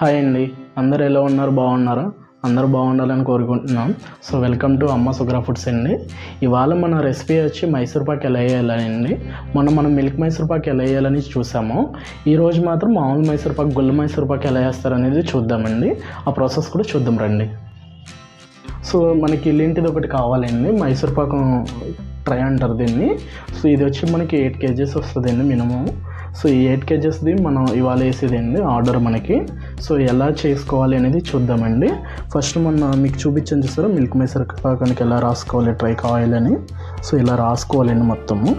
Hi అండి, అందరు ఎలా ఉన్నారు? బాగున్నారా? అందరూ బాగుండాలని కోరుకుంటున్నాం. సో వెల్కమ్ టు అమ్మ సుగ్రా ఫుడ్స్ అండి. ఇవాళ మన రెసిపీ వచ్చి మైసూర్ పాక్ ఎలా వేయాలండి. మనం మిల్క్ మైసూర్ పాక్ ఎలా వేయాలని చూసాము. ఈరోజు మాత్రం మామూలు మైసూర్ పాక్, గుల్ల మైసూర్ పాక్ ఎలా వేస్తారనేది చూద్దామండి. ఆ ప్రాసెస్ కూడా చూద్దాం రండి. సో మనకి ఇలాంటిది ఒకటి కావాలండి, మైసూర్ పాకు ట్రై అంటారు దీన్ని. సో ఇది వచ్చి మనకి 8 kgs వస్తుందండి మినిమం. సో ఈ 8 kgsది మనం ఇవాళ వేసేదండి ఆర్డర్ మనకి. సో ఎలా చేసుకోవాలి అనేది చూద్దామండి. ఫస్ట్ మీకు చూపించాను చూసారా మిల్క్ మైసూర్ పాకానికి ఎలా రాసుకోవాలి ట్రై కావాలని. సో ఇలా రాసుకోవాలండి మొత్తము.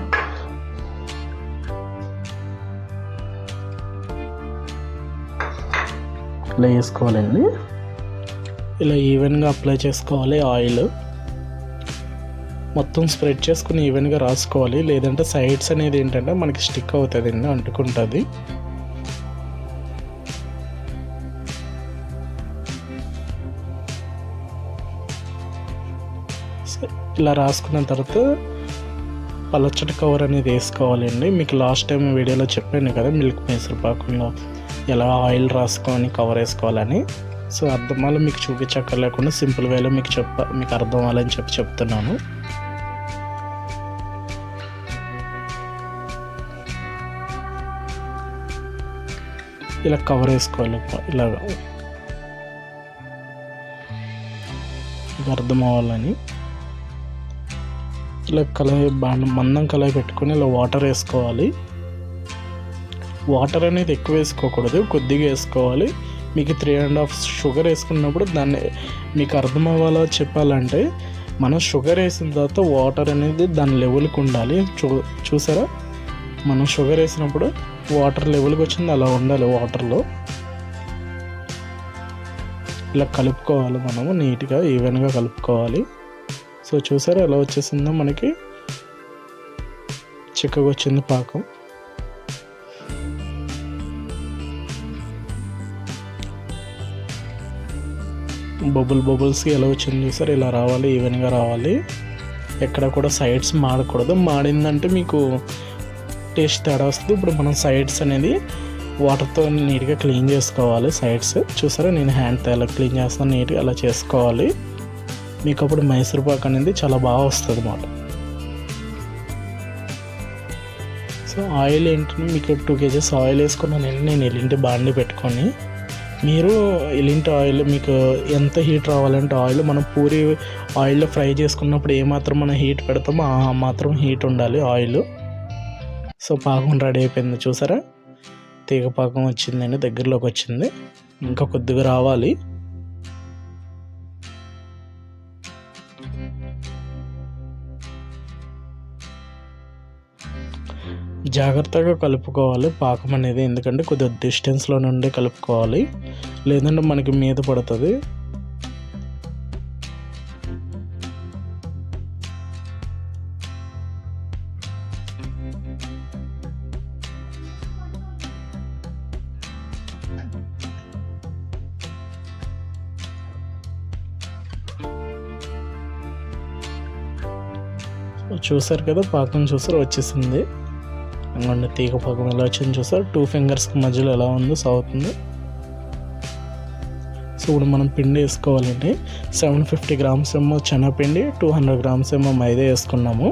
ఇలా వేసుకోవాలండి. ఇలా ఈవెన్గా అప్లై చేసుకోవాలి. ఆయిల్ మొత్తం స్ప్రెడ్ చేసుకుని ఈవెన్గా రాసుకోవాలి, లేదంటే సైడ్స్ అనేది ఏంటంటే మనకి స్టిక్ అవుతుంది అండి, అంటుకుంటుంది. ఇలా రాసుకున్న తర్వాత పలచటి కవర్ అనేది వేసుకోవాలండి. మీకు లాస్ట్ టైం వీడియోలో చెప్పాను కదా మిల్క్ మైసూర్ పాకులో ఎలా ఆయిల్ రాసుకొని కవర్ వేసుకోవాలని. సో అర్థమాలు మీకు చూపించక్కర్లేకుండా సింపుల్ వేలో మీకు అర్థం అవ్వాలని చెప్తున్నాను. ఇలా కవర్ వేసుకోవాలి. ఇలాగా అర్థం అవ్వాలని ఇలా మందం కలాయి పెట్టుకొని ఇలా వాటర్ వేసుకోవాలి. వాటర్ అనేది ఎక్కువ వేసుకోకూడదు, కొద్దిగా వేసుకోవాలి. మీకు 3.5 షుగర్ వేసుకున్నప్పుడు దాన్ని మీకు అర్థం అవ్వాలో చెప్పాలంటే, మనం షుగర్ వేసిన తర్వాత వాటర్ అనేది దాని లెవెల్కి ఉండాలి. చూసారా, మనం షుగర్ వేసినప్పుడు వాటర్ లెవెల్కి వచ్చింది అలా ఉండాలి వాటర్లో. ఇలా కలుపుకోవాలి, మనము నీట్గా ఈవెన్గా కలుపుకోవాలి. సో చూసారా ఎలా వచ్చేసిందో, మనకి చిక్కగా వచ్చింది పాకం. బబుల్స్కి ఎలా వచ్చింది చూసారు, ఇలా రావాలి, ఈవెన్గా రావాలి. ఎక్కడ కూడా సైడ్స్ మాడకూడదు. మాడిందంటే మీకు టేస్ట్ తేడా వస్తుంది. ఇప్పుడు మనం సైడ్స్ అనేది వాటర్తో నీట్గా క్లీన్ చేసుకోవాలి. సైడ్స్ చూసారా, నేను హ్యాండ్తో ఎలా క్లీన్ చేస్తాను, నీట్గా అలా చేసుకోవాలి. మీకు అప్పుడు మైసూర్ పాక్ అనేది చాలా బాగా వస్తుంది అన్నమాట. సో ఆయిల్ ఏంటంటే మీకు 2 kgs ఆయిల్ వేసుకున్నానండి నేను. ఎల్లింటి బాండి పెట్టుకొని, మీరు ఎల్లింటి ఆయిల్ మీకు ఎంత హీట్ రావాలంటే ఆయిల్ మనం పూరి ఆయిల్లో ఫ్రై చేసుకున్నప్పుడు ఏమాత్రం మనం హీట్ పెడతామో ఆ మాత్రం హీట్ ఉండాలి ఆయిల్. సో పాకం రెడీ అయిపోయింది చూసారా, తీగ పాకం వచ్చిందండి, దగ్గరలోకి వచ్చింది. ఇంకా కొద్దిగా రావాలి. జాగ్రత్తగా కలుపుకోవాలి పాకం అనేది, ఎందుకంటే కొద్దిగా డిస్టెన్స్లో నుండి కలుపుకోవాలి, లేదంటే మనకి మీద పడుతుంది. చూసారు కదా, పాకం చూసారు వచ్చేసింది. అండ్ తీగ పాకం ఎలా వచ్చింది చూసారు, 2 fingers మధ్యలో ఎలా ఉందో సాగుతుంది. సో ఇప్పుడు మనం పిండి వేసుకోవాలండి. 750 grams ఏమో శనగపిండి, 200 grams ఏమో మైదా వేసుకున్నాము.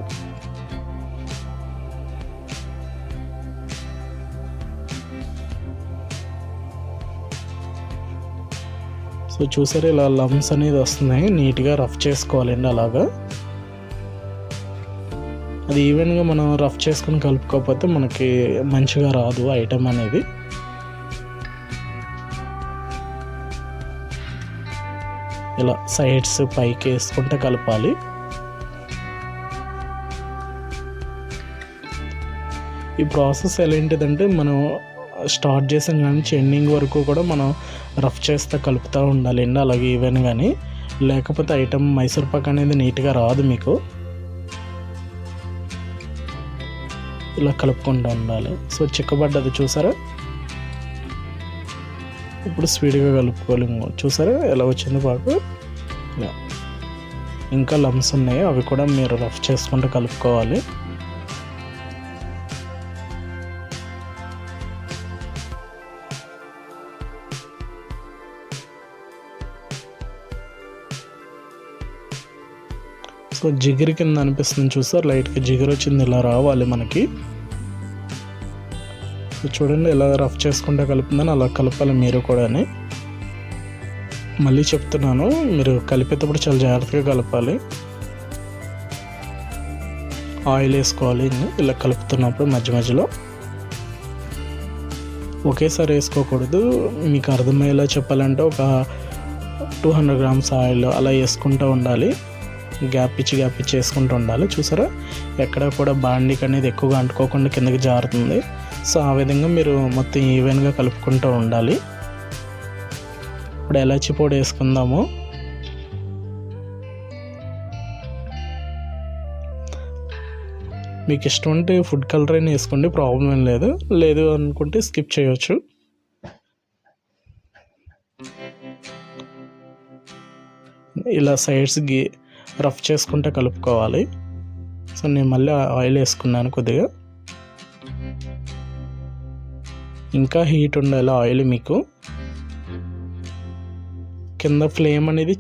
సో చూసారు ఇలా లమ్స్ అనేది వస్తున్నాయి, నీట్గా రఫ్ చేసుకోవాలండి. అలాగా అది ఈవెన్గా మనం రఫ్ చేసుకుని కలుపుకోకపోతే మనకి మంచిగా రాదు ఐటమ్ అనేది. ఇలా సైడ్స్ పైకి వేసుకుంటే కలపాలి. ఈ ప్రాసెస్ ఎలాంటిదంటే, మనం స్టార్ట్ చేసాం కానీ ఎండింగ్ వరకు కూడా మనం రఫ్ చేస్తే కలుపుతూ ఉండాలి అండి, అలాగే ఈవెన్ కానీ. లేకపోతే ఐటమ్ మైసూర్ పాక్ అనేది నీట్గా రాదు మీకు. ఇలా కలుపుకుంటూ ఉండాలి. సో చిక్కబడ్డది చూసారా, ఇప్పుడు స్పీడ్గా కలుపుకోవాలి. చూసారా ఎలా వచ్చింది పాకు. ఇంకా లమ్స్ ఉన్నాయి, అవి కూడా మీరు రఫ్ చేసుకుంటూ కలుపుకోవాలి. సో జిగురు కింద అనిపిస్తుంది చూసారు, లైట్గా జిగురు వచ్చింది, ఇలా రావాలి మనకి. సో చూడండి ఎలా రఫ్ చేసుకుంటే కలుపుతుందని అలా కలపాలి మీరు కూడా. మళ్ళీ చెప్తున్నాను, మీరు కలిపేటప్పుడు చాలా జాగ్రత్తగా కలపాలి. ఆయిల్ వేసుకోవాలి ఇలా కలుపుతున్నప్పుడు మధ్య మధ్యలో, ఒకేసారి వేసుకోకూడదు. మీకు అర్థమయ్యేలా చెప్పాలంటే ఒక 200 grams ఆయిల్ అలా వేసుకుంటూ ఉండాలి, గ్యాప్ ఇచ్చి వేసుకుంటూ ఉండాలి. చూసారా ఎక్కడ కూడా బాండికి అనేది ఎక్కువగా అంటుకోకుండా కిందకి జారుతుంది. సో ఆ విధంగా మీరు మొత్తం ఈవెన్గా కలుపుకుంటూ ఉండాలి. ఇప్పుడు ఎలాచి పొడి వేసుకుందాము. మీకు ఇష్టం ఉంటే ఫుడ్ కలర్ అయినా వేసుకోండి, ప్రాబ్లం ఏం లేదు. లేదు అనుకుంటే స్కిప్ చేయవచ్చు. ఇలా సైడ్స్కి రఫ్ చేసుకుంటే కలుపుకోవాలి. సో నేను మళ్ళీ ఆయిల్ వేసుకున్నాను కొద్దిగా. ఇంకా హీట్ ఉండాలి ఆయిల్ మీకు. కింద ఫ్లేమ్ అనేది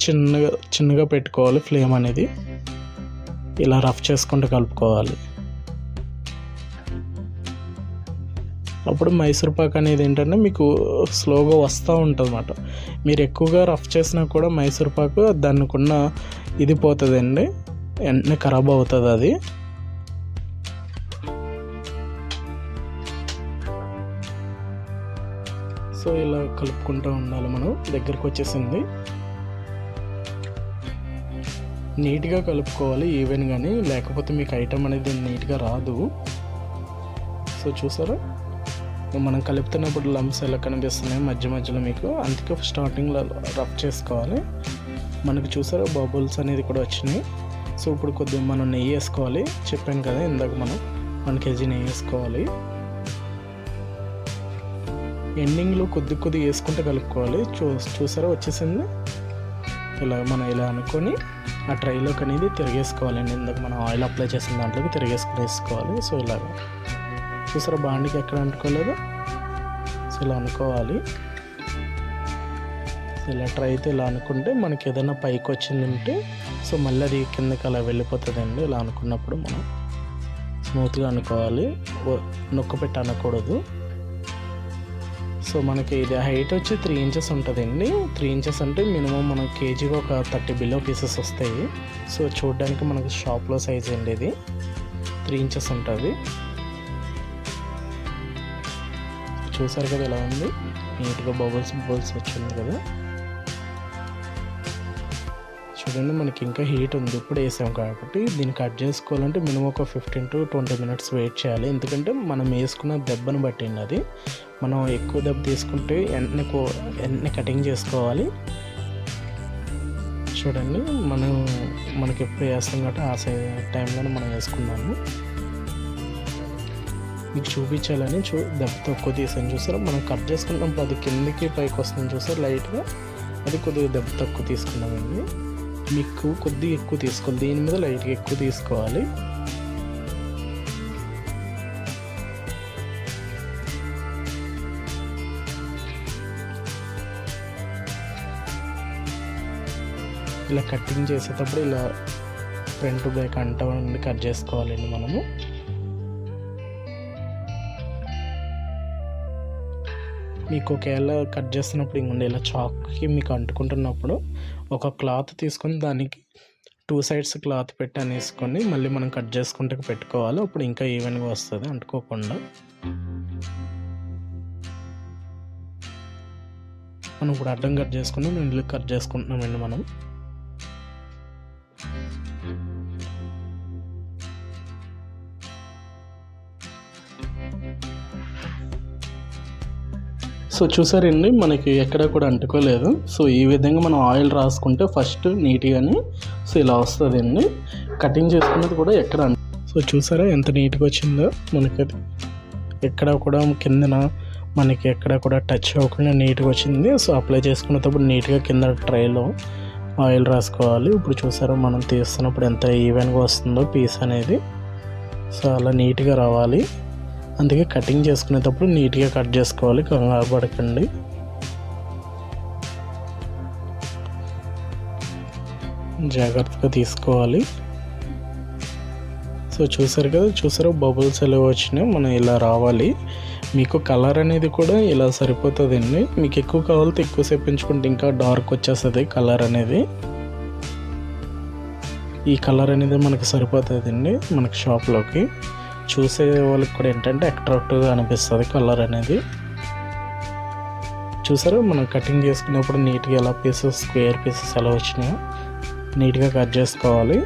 చిన్నగా పెట్టుకోవాలి. ఫ్లేమ్ అనేది ఇలా రఫ్ చేసుకుంటూ కలుపుకోవాలి. అప్పుడు మైసూర్ పాక్ అనేది ఏంటంటే మీకు స్లోగా వస్తూ ఉంటుంది అన్నమాట. మీరు ఎక్కువగా రఫ్ చేసినా కూడా మైసూర్ పాకు దానికున్న ఇది పోతుందండి, వెంటనే ఖరాబ్ అవుతుంది అది. సో ఇలా కలుపుకుంటూ ఉండాలి మనం. దగ్గరకు వచ్చేసింది, నీట్గా కలుపుకోవాలి ఈవెన్గాని, లేకపోతే మీకు ఐటమ్ అనేది నీట్గా రాదు. సో చూసారా మనం కలుపుతున్నప్పుడు లంప్స్ ఎలా కనిపిస్తున్నాయి మధ్య మధ్యలో మీకు, అందుకే స్టార్టింగ్లో రఫ్ చేసుకోవాలి. మనకు చూసారా బబుల్స్ అనేది కూడా వచ్చినాయి. సో ఇప్పుడు కొద్దిగా మనం నెయ్యి వేసుకోవాలి. చెప్పాను కదా ఇందాక మనం 1 kg నెయ్యి వేసుకోవాలి. ఎండింగ్లో కొద్ది వేసుకుంటే కలుపుకోవాలి. చూసారా వచ్చేసింది. మనం ఇలా అనుకొని ఆ ట్రైలోకి అనేది తిరిగేసుకోవాలండి. ఇందాక మనం ఆయిల్ అప్లై చేసిన దాంట్లోకి వేసుకోవాలి. సో ఇలాగ చూసారా బాండికి ఎక్కడ అంటుకోలేదు. సో ఇలా అనుకోవాలి. ఇలా ట్రై అయితే ఇలా అనుకుంటే మనకి ఏదైనా పైకి వచ్చిందంటే సో మళ్ళీ అది కిందకి అలా వెళ్ళిపోతుందండి. ఇలా అనుకున్నప్పుడు మనం స్మూత్గా అనుకోవాలి, నొక్కు పెట్టి అనకూడదు. సో మనకి ఇది హైట్ వచ్చి 3 inches ఉంటుందండి. 3 inches అంటే మినిమం మన కేజీకి ఒక 30 below pieces వస్తాయి. సో చూడడానికి మనకి షాప్లో సైజ్ అండి ఇది. 3 inches ఉంటుంది. చూసారు కదా ఎలా ఉంది, నీట్గా బబుల్స్ వచ్చింది కదా. చూడండి మనకి ఇంకా హీట్ ఉంది, ఇప్పుడు వేసాం కాబట్టి దీన్ని కట్ చేసుకోవాలంటే మినిమం ఒక 15 to 20 minutes వెయిట్ చేయాలి. ఎందుకంటే మనం వేసుకున్న దెబ్బను బట్టింది అది. మనం ఎక్కువ దెబ్బ తీసుకుంటే వెంటనే కటింగ్ చేసుకోవాలి. చూడండి మనకి ఎప్పుడు వేస్తాం కాబట్టి ఆ టైంలోనే మనం వేసుకున్నాము. మీకు చూపించాలని దెబ్బ తక్కువ తీసాను. చూసారా మనం కట్ చేసుకున్నప్పుడు అది కిందకి పైకి వస్తుంది చూసారు లైట్గా, అది కొద్దిగా దెబ్బ తక్కువ తీసుకున్నామండి. మీకు కొద్దిగా ఎక్కువ తీసుకోవాలి, దీని మీద లైట్గా ఎక్కువ తీసుకోవాలి. ఇలా కటింగ్ చేసేటప్పుడు ఇలా ఫ్రంట్ బ్యాక్ అంటూ కట్ చేసుకోవాలండి మనము. మీకు ఒకవేళ కట్ చేస్తున్నప్పుడు ఇంకొండి ఇలా చాక్కి మీకు అంటుకుంటున్నప్పుడు ఒక క్లాత్ తీసుకొని దానికి 2 sides క్లాత్ పెట్టి అనేసుకొని మళ్ళీ మనం కట్ చేసుకుంటే పెట్టుకోవాలి. అప్పుడు ఇంకా ఈవెన్గా వస్తుంది అంటుకోకుండా. మనం ఇప్పుడు అడ్డం కట్ చేసుకుని నిండులు కట్ చేసుకుంటున్నామండి మనం. సో చూసారండి మనకి ఎక్కడ కూడా అంటుకోలేదు. సో ఈ విధంగా మనం ఆయిల్ రాసుకుంటే ఫస్ట్ నీట్గానే సో ఇలా వస్తుందండి. కటింగ్ చేసుకున్నది కూడా ఎక్కడ సో చూసారా ఎంత నీట్గా వచ్చిందో మనకి. అది ఎక్కడ కూడా కిందన మనకి ఎక్కడ కూడా టచ్ అవ్వకుండా నీట్గా వచ్చింది. సో అప్లై చేసుకునేటప్పుడు నీట్గా కింద ట్రైలో ఆయిల్ రాసుకోవాలి. ఇప్పుడు చూసారా మనం తీస్తున్నప్పుడు ఎంత ఈవెన్గా వస్తుందో పీస్ అనేది. సో అలా నీట్గా రావాలి. అందుకే కటింగ్ చేసుకునేటప్పుడు నీట్గా కట్ చేసుకోవాలి, కంగారు పడకండి. జాగ్రత్తగా తీసుకోవాలి. సో చూసారు కదా, చూసారు బబుల్స్ ఎలా వచ్చినాయి. మనం ఇలా రావాలి. మీకు కలర్ అనేది కూడా ఇలా సరిపోతుందండి. మీకు ఎక్కువ కావాలితే ఎక్కువసేపు పెంచుకుంటే ఇంకా డార్క్ వచ్చేస్తుంది కలర్ అనేది. ఈ కలర్ అనేది మనకు సరిపోతుందండి. మనకి షాప్లోకి చూసే వాళ్ళకి కూడా ఏంటంటే అట్రాక్టివ్గా అనిపిస్తుంది కలర్ అనేది. చూసారు మనం కటింగ్ చేసుకున్నప్పుడు నీట్గా ఎలా పీసెస్ స్క్వేర్ పీసెస్ ఎలా వచ్చినాయో నీట్గా కట్ చేసుకోవాలి.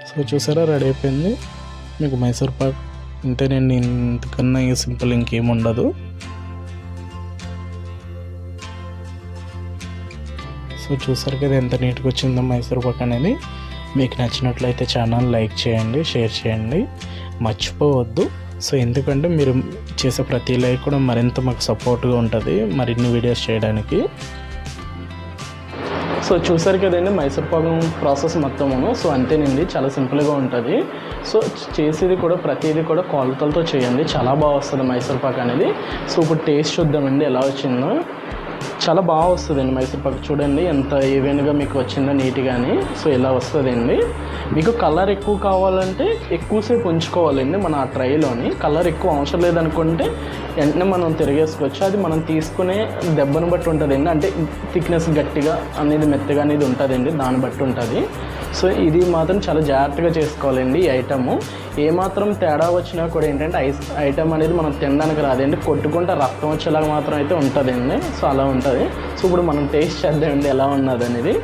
సో చూసారా, రెడీ అయిపోయింది మీకు మైసూర్ పాక్. ఇంతేనండి, ఇంతకన్నా సింపుల్ ఇంకేం ఉండదు. సో చూసారు కదా ఎంత నీట్గా వచ్చిందో మైసూర్ పాక్ అనేది. మీకు నచ్చినట్లయితే ఛానల్ లైక్ చేయండి, షేర్ చేయండి, మర్చిపోవద్దు. సో ఎందుకంటే మీరు చేసే ప్రతి లైక్ కూడా మరింత మాకు సపోర్ట్గా ఉంటుంది మరిన్ని వీడియోస్ చేయడానికి. సో చూసారు కదండి మైసూర్ పాకం ప్రాసెస్ మొత్తము. సో అంతేనండి, చాలా సింపుల్గా ఉంటుంది. సో చేసేది కూడా ప్రతిదీ కూడా కొలతలతో చేయండి, చాలా బాగా వస్తుంది మైసూర్ పాక్ అనేది. సో ఇప్పుడు టేస్ట్ చూద్దామండి ఎలా వచ్చిందో. చాలా బాగా వస్తుందండి మైసూర్ పాక్. చూడండి ఎంత ఈవెన్గా మీకు వచ్చిందో నీట్గాని. సో ఇలా వస్తుందండి. మీకు కలర్ ఎక్కువ కావాలంటే ఎక్కువసేపు ఉంచుకోవాలండి మన ఆ ట్రైలోని. కలర్ ఎక్కువ అవసరం లేదనుకుంటే వెంటనే మనం తిరిగేసుకోవచ్చు. అది మనం తీసుకునే దెబ్బను బట్టి ఉంటుందండి. అంటే థిక్నెస్ గట్టిగా అనేది మెత్తగా అనేది ఉంటుందండి, దాన్ని బట్టి ఉంటుంది. సో ఇది మాత్రం చాలా జాగ్రత్తగా చేసుకోవాలండి. ఈ ఐటము ఏమాత్రం తేడా వచ్చినా కూడా ఏంటంటే ఐటమ్ అనేది మనం తినడానికి రాదండి, కొట్టుకుంటే రక్తం వచ్చేలాగా మాత్రం అయితే ఉంటుందండి. సో అలా ఉంటుంది. సో ఇప్పుడు మనం టేస్ట్ చేద్దామండి ఎలా ఉన్నది అనేది.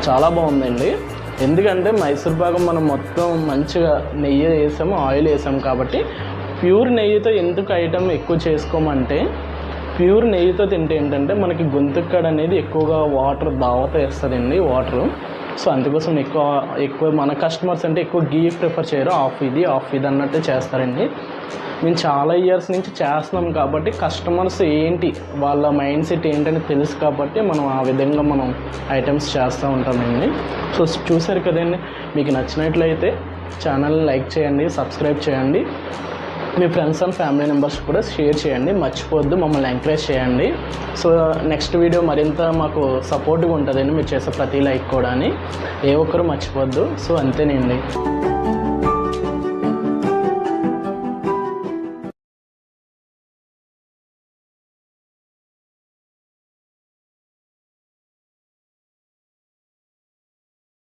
చాలా బాగుందండి. ఎందుకంటే మైసూర్ పాకం మనం మొత్తం మంచిగా నెయ్యి వేసాము, ఆయిల్ వేసాము కాబట్టి ప్యూర్ నెయ్యితో ఎందుకు ఐటమ్ ఎక్కువ చేసుకోమంటే, ప్యూర్ నెయ్యితో తింటే ఏంటంటే మనకి గొంతుక్కడ అనేది ఎక్కువగా వాటర్ దావత వేస్తుందండి వాటరు. సో అందుకోసం ఎక్కువ మన కస్టమర్స్ అంటే ఎక్కువ గీ ప్రిఫర్ చేయరు, ఆఫ్ ఇది అన్నట్టు చేస్తారండి. మేము చాలా ఇయర్స్ నుంచి చేస్తున్నాం కాబట్టి కస్టమర్స్ ఏంటి వాళ్ళ మైండ్ సెట్ ఏంటని తెలుసు కాబట్టి మనం ఆ విధంగా మనం ఐటమ్స్ చేస్తూ ఉంటామండి. సో చూసారు కదండి, మీకు నచ్చినట్లయితే ఛానల్ లైక్ చేయండి, సబ్స్క్రైబ్ చేయండి, మీ ఫ్రెండ్స్ అండ్ ఫ్యామిలీ మెంబర్స్ కూడా షేర్ చేయండి, మర్చిపోవద్దు, మమ్మల్ని ఎంకరేజ్ చేయండి. సో నెక్స్ట్ వీడియో మరింత మాకు సపోర్ట్గా ఉంటుందండి మీరు చేసే ప్రతి లైక్ కూడా. ఏ ఒక్కరు మర్చిపోవద్దు. సో అంతేనండి.